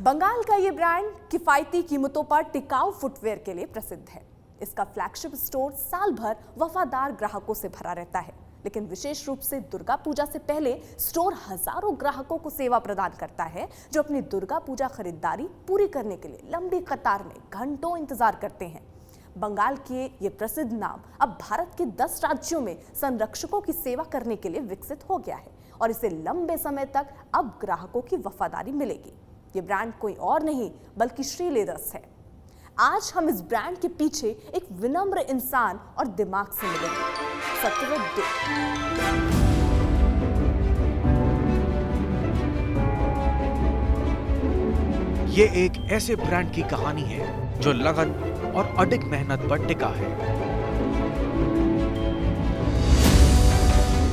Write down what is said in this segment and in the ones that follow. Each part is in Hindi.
बंगाल का ये ब्रांड किफायती कीमतों पर टिकाऊ फुटवेयर के लिए प्रसिद्ध है। इसका फ्लैगशिप स्टोर साल भर वफादार ग्राहकों से भरा रहता है, लेकिन विशेष रूप से दुर्गा पूजा से पहले स्टोर हजारों ग्राहकों को सेवा प्रदान करता है, जो अपनी दुर्गा पूजा खरीदारी पूरी करने के लिए लंबी कतार में घंटों इंतजार करते हैं। बंगाल के ये प्रसिद्ध नाम अब भारत के 10 राज्यों में संरक्षकों की सेवा करने के लिए विकसित हो गया है और इसे लंबे समय तक अब ग्राहकों की वफादारी मिलेगी। ये ब्रांड कोई और नहीं बल्कि श्री लेदर्स है। आज हम इस ब्रांड के पीछे एक विनम्र इंसान और दिमाग से मिलेंगे, सत्यव्रत डे। ये एक ऐसे ब्रांड की कहानी है जो लगन और अडिग मेहनत पर टिका है।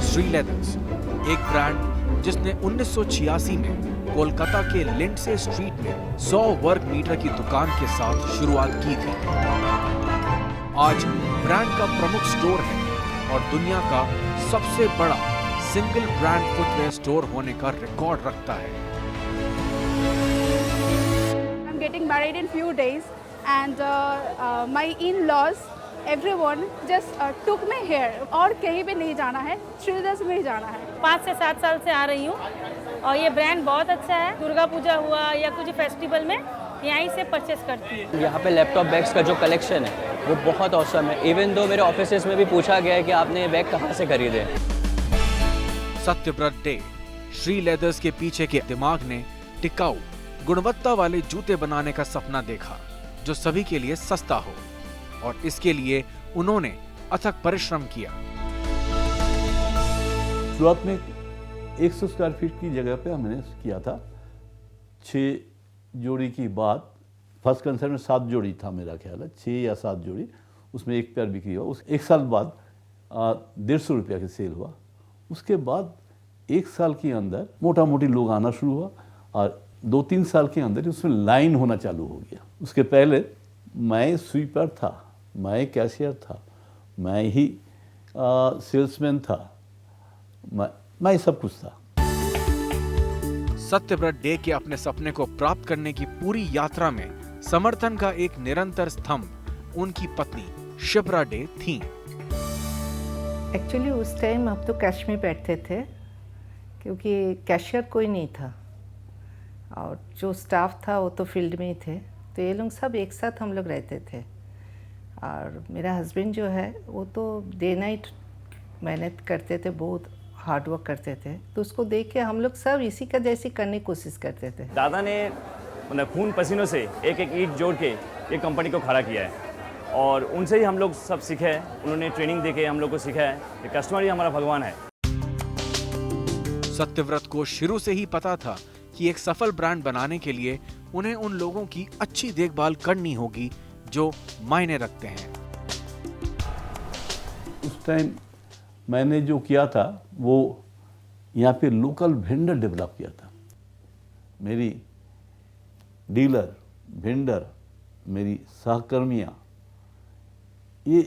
श्री लेदर्स, एक ब्रांड जिसने 1986 में कोलकाता के लिंडसे स्ट्रीट में 100 वर्ग मीटर की दुकान के साथ शुरुआत की थी। आज ब्रांड का प्रमुख स्टोर है और दुनिया का सबसे बड़ा सिंगल ब्रांड फुटवेयर स्टोर होने का रिकॉर्ड रखता है। I'm getting married in few days and my in-laws everyone just took me here और कहीं भी नहीं जाना है, श्री लेदर्स में ही जाना है। 5 से 7 साल से आ रही हूँ और ये ब्रांड बहुत अच्छा है। दुर्गा पूजा हुआ या कुछ फेस्टिवल में यहीं से परचेस करती हूँ। यहाँ पे लैपटॉप बैग्स का जो कलेक्शन है वो बहुत औसम है। इवन दो मेरे ऑफिसेज में भी पूछा गया है कि आपने ये बैग कहाँ से खरीदे। सत्यव्रत डे, श्री लेदर्स के पीछे के दिमाग ने टिकाऊ गुणवत्ता वाले जूते बनाने का सपना देखा जो सभी के लिए सस्ता हो, और इसके लिए उन्होंने अथक परिश्रम किया। शुरुआत में 100 स्क्वायर फीट की जगह पे हमने किया था। 6 जोड़ी की बात, फर्स्ट कंसर्न में 7 जोड़ी था मेरा ख्याल है, 6 या 7 जोड़ी, उसमें एक पेयर बिक्री हुआ। उस 1 साल बाद 150 रुपया की सेल हुआ। उसके बाद 1 साल के अंदर मोटा मोटी लोग आना शुरू हुआ और 2-3 साल के अंदर उसमें लाइन होना चालू हो गया। उसके पहले मैं स्वीपर था, मैं कैशियर था, मैं ही सेल्समैन था, मैं सब कुछ था। सत्यव्रत डे के अपने सपने को प्राप्त करने की पूरी यात्रा में समर्थन का एक निरंतर स्तंभ उनकी पत्नी शिप्रा डे थी। एक्चुअली उस टाइम हम तो कैश में बैठते थे क्योंकि कैशियर कोई नहीं था और जो स्टाफ था वो तो फील्ड में ही थे, तो ये लोग सब एक साथ हम लोग रहते थे। और मेरा हस्बैंड जो है वो तो डे नाइट मेहनत करते थे, बहुत हार्ड वर्क करते थे, तो उसको देख के हम लोग सब इसी का जैसे करने की कोशिश करते थे। दादा ने मतलब खून पसीनों से एक एक ईंट जोड़ के ये कंपनी को खड़ा किया है और उनसे ही हम लोग सब सीखे हैं। उन्होंने ट्रेनिंग देके हम लोग को सिखाया है कि कस्टमर ही हमारा भगवान है। सत्यव्रत को शुरू से ही पता था कि एक सफल ब्रांड बनाने के लिए उन्हें उन लोगों की अच्छी देखभाल करनी होगी जो मायने रखते हैं। उस टाइम मैंने जो किया था वो यहाँ पे लोकल वेंडर डेवलप किया था। मेरी डीलर, वेंडर, मेरी सहकर्मियाँ, ये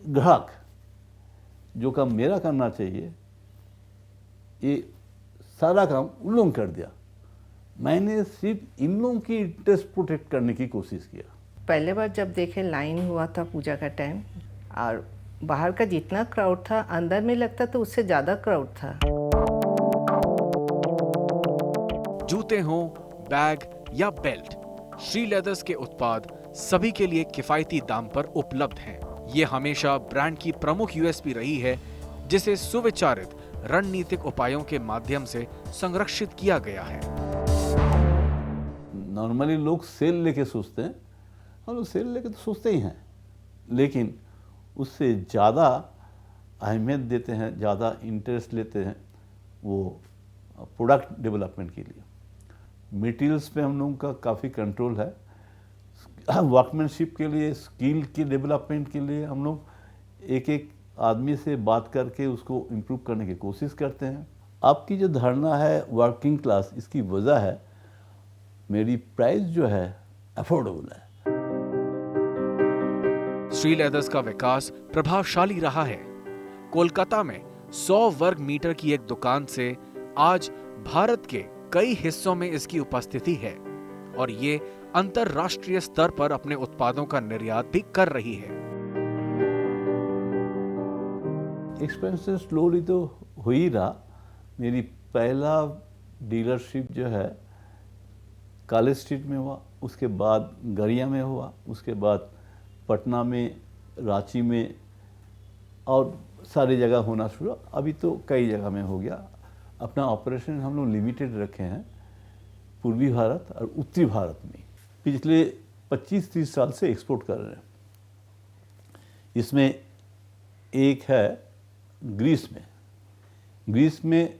ग्राहक जो काम मेरा करना चाहिए ये सारा काम उन लोगों कर दिया। मैंने सिर्फ इन लोगों की इंटरेस्ट प्रोटेक्ट करने की कोशिश किया। पहले बार जब देखे लाइन हुआ था पूजा का टाइम, और बाहर का जितना क्राउड था अंदर में लगता तो उससे ज़्यादा क्राउड था। जूते हों, बैग या बेल्ट, श्री लेदर्स के उत्पाद सभी के लिए किफायती दाम पर उपलब्ध हैं। ये हमेशा ब्रांड की प्रमुख यूएसपी रही है, जिसे सुविचारित रणनीतिक उपायों के माध्यम से संरक्षित किया गया है। नॉर्मली लोग सेल लेके सोचते हैं, हम लोग सेल लेके तो सोचते ही हैं, लेकिन उससे ज़्यादा अहमियत देते हैं, ज़्यादा इंटरेस्ट लेते हैं वो प्रोडक्ट डेवलपमेंट के लिए। मटेरियल्स पे हम लोगों का काफ़ी कंट्रोल है। वर्कमैनशिप के लिए, स्किल के डेवलपमेंट के लिए हम लोग एक एक आदमी से बात करके उसको इम्प्रूव करने की कोशिश करते हैं। आपकी जो धारणा है वर्किंग क्लास, इसकी वजह है मेरी प्राइस जो है अफोर्डेबल है। श्री लेदर्स का विकास प्रभावशाली रहा है। कोलकाता में 100 वर्ग मीटर की एक दुकान से आज भारत के कई हिस्सों में इसकी उपस्थिति है और ये अंतरराष्ट्रीय स्तर पर अपने उत्पादों का निर्यात भी कर रही है। एक्सपेंशन स्लोली तो हो ही रहा। मेरी पहला डीलरशिप जो है कॉलेज स्ट्रीट में हुआ, उसके बाद गरिया में हुआ, उसके बाद पटना में, रांची में और सारी जगह होना शुरू। अभी तो कई जगह में हो गया। अपना ऑपरेशन हम लोग लिमिटेड रखे हैं पूर्वी भारत और उत्तरी भारत में। पिछले 25-30 साल से एक्सपोर्ट कर रहे हैं। इसमें एक है ग्रीस में। ग्रीस में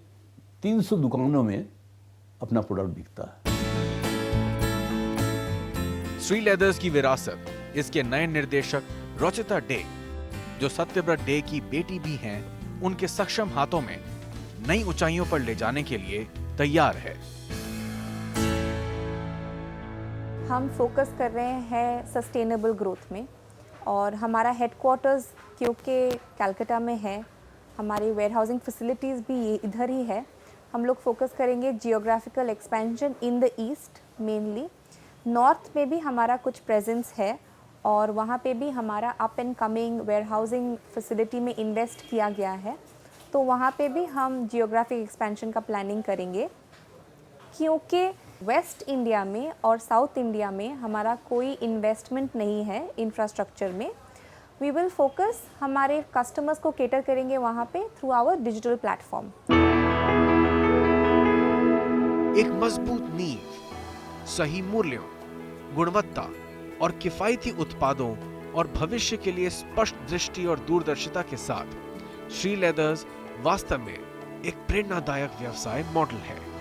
300 दुकानों में अपना प्रोडक्ट बिकता है। श्री लेदर्स की विरासत इसके नए निर्देशक रुचिता डे, जो सत्यव्रत डे की बेटी भी हैं, उनके सक्षम हाथों में नई ऊंचाइयों पर ले जाने के लिए तैयार है। हम फोकस कर रहे हैं सस्टेनेबल ग्रोथ में, और हमारा हेडक्वार्टर्स क्योंकि कलकत्ता में है, हमारी वेयरहाउसिंग फैसिलिटीज़ भी इधर ही है। हम लोग फोकस करेंगे geographical expansion in the east mainly. North में भी हमारा कुछ प्रेजेंस है और वहाँ पे भी हमारा up and coming warehousing facility में इन्वेस्ट किया गया है, तो वहाँ पे भी हम जियोग्राफिक एक्सपेंशन का प्लानिंग करेंगे। क्योंकि वेस्ट इंडिया में और साउथ इंडिया में हमारा कोई इन्वेस्टमेंट नहीं है इंफ्रास्ट्रक्चर में। वी विल फोकस, हमारे कस्टमर्स को केटर करेंगे वहाँ पे थ्रू आवर डिजिटल प्लेटफॉर्म। एक मजबूत नींव, सही मूल्यों, गुणवत्ता और किफायती उत्पादों और भविष्य के लिए स्पष्ट दृष्टि और दूरदर्शिता के साथ श्री लेदर्स वास्तव में एक प्रेरणादायक व्यवसाय मॉडल है।